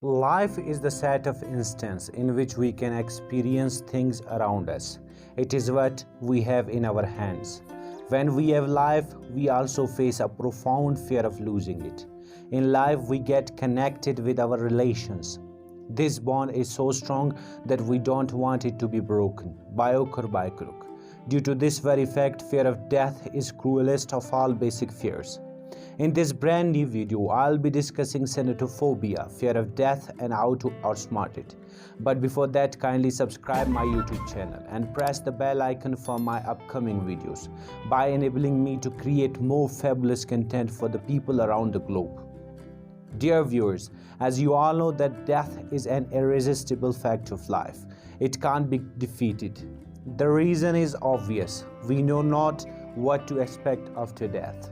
Life is the set of instances in which we can experience things around us. It is what we have in our hands. When we have life, we also face a profound fear of losing it. In life, we get connected with our relations. This bond is so strong that we don't want it to be broken, by hook or by crook. Due to this very fact, fear of death is cruelest of all basic fears. In this brand new video, I'll be discussing Thanatophobia, fear of death, and how to outsmart it. But before that, kindly subscribe my YouTube channel and press the bell icon for my upcoming videos by enabling me to create more fabulous content for the people around the globe. Dear viewers, as you all know that death is an irresistible fact of life. It can't be defeated. The reason is obvious. We know not what to expect after death.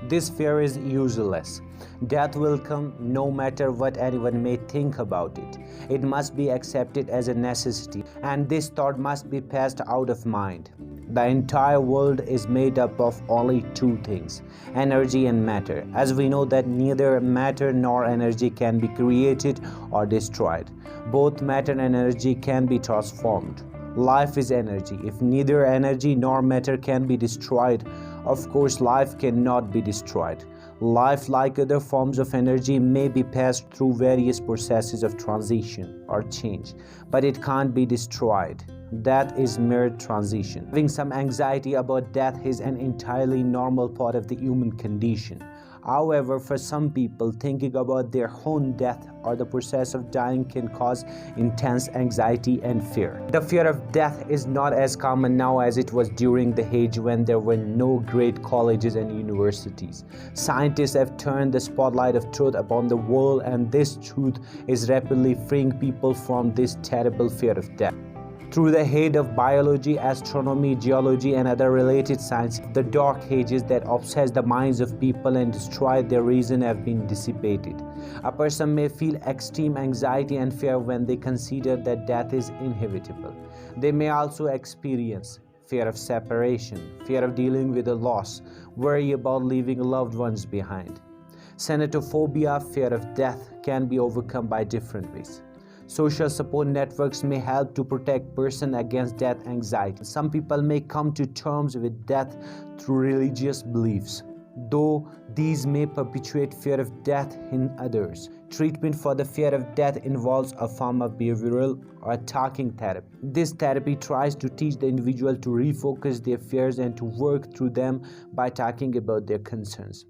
This fear is useless. Death will come no matter what anyone may think about it. It must be accepted as a necessity, and this thought must be passed out of mind. The entire world is made up of only two things, energy and matter. As we know that neither matter nor energy can be created or destroyed. Both matter and energy can be transformed. Life is energy. If neither energy nor matter can be destroyed, of course life cannot be destroyed. Life, like other forms of energy, may be passed through various processes of transition or change, but it can't be destroyed. Death is mere transition. Having some anxiety about death is an entirely normal part of the human condition. However, for some people, thinking about their own death or the process of dying can cause intense anxiety and fear. The fear of death is not as common now as it was during the age when there were no great colleges and universities. Scientists have turned the spotlight of truth upon the world, and this truth is rapidly freeing people from this terrible fear of death. Through the aid of biology, astronomy, geology, and other related sciences, the dark ages that obsess the minds of people and destroy their reason have been dissipated. A person may feel extreme anxiety and fear when they consider that death is inevitable. They may also experience fear of separation, fear of dealing with a loss, worry about leaving loved ones behind. Thanatophobia, fear of death, can be overcome by different ways. Social support networks may help to protect person against death anxiety. Some people may come to terms with death through religious beliefs, though these may perpetuate fear of death in others. Treatment for the fear of death involves a form of behavioral or talking therapy. This therapy tries to teach the individual to refocus their fears and to work through them by talking about their concerns.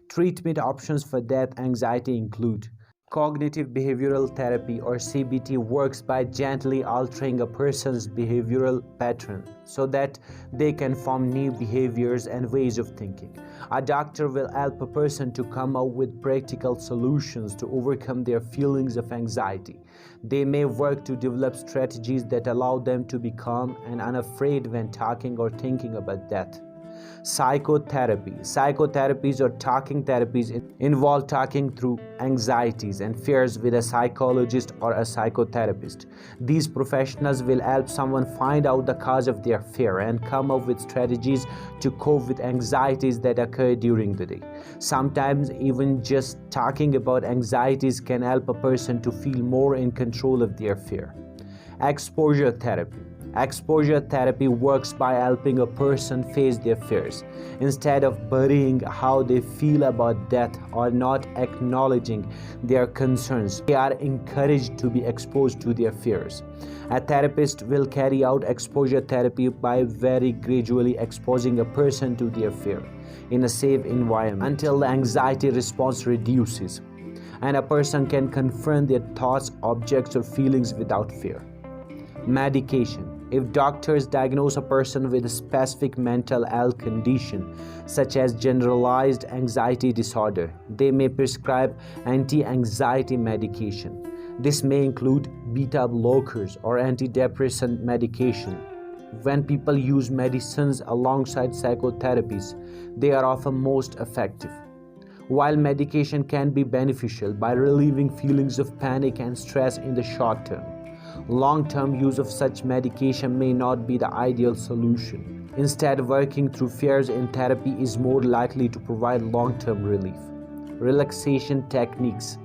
Treatment options for death anxiety include cognitive behavioral therapy, or CBT, works by gently altering a person's behavioral pattern so that they can form new behaviors and ways of thinking. A doctor will help a person to come up with practical solutions to overcome their feelings of anxiety. They may work to develop strategies that allow them to be calm and unafraid when talking or thinking about death. Psychotherapy. Psychotherapies or talking therapies involve talking through anxieties and fears with a psychologist or a psychotherapist. These professionals will help someone find out the cause of their fear and come up with strategies to cope with anxieties that occur during the day. Sometimes even just talking about anxieties can help a person to feel more in control of their fear. Exposure therapy. Exposure therapy works by helping a person face their fears. Instead of burying how they feel about death or not acknowledging their concerns, they are encouraged to be exposed to their fears. A therapist will carry out exposure therapy by very gradually exposing a person to their fear in a safe environment until the anxiety response reduces and a person can confront their thoughts, objects, or feelings without fear. Medication. If doctors diagnose a person with a specific mental health condition, such as generalized anxiety disorder, they may prescribe anti-anxiety medication. This may include beta blockers or antidepressant medication. When people use medicines alongside psychotherapies, they are often most effective. While medication can be beneficial by relieving feelings of panic and stress in the short term, long-term use of such medication may not be the ideal solution. Instead, working through fears in therapy is more likely to provide long-term relief. Relaxation techniques.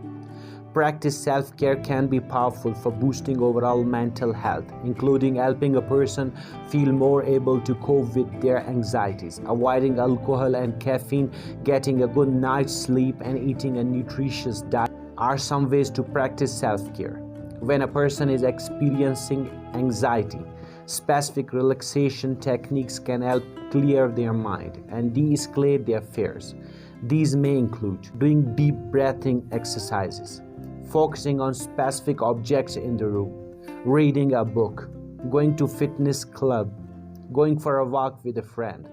Practice self-care can be powerful for boosting overall mental health, including helping a person feel more able to cope with their anxieties. Avoiding alcohol and caffeine, getting a good night's sleep, and eating a nutritious diet are some ways to practice self-care. When a person is experiencing anxiety, specific relaxation techniques can help clear their mind and de-escalate their fears. These may include doing deep breathing exercises, focusing on specific objects in the room, reading a book, going to fitness club, going for a walk with a friend,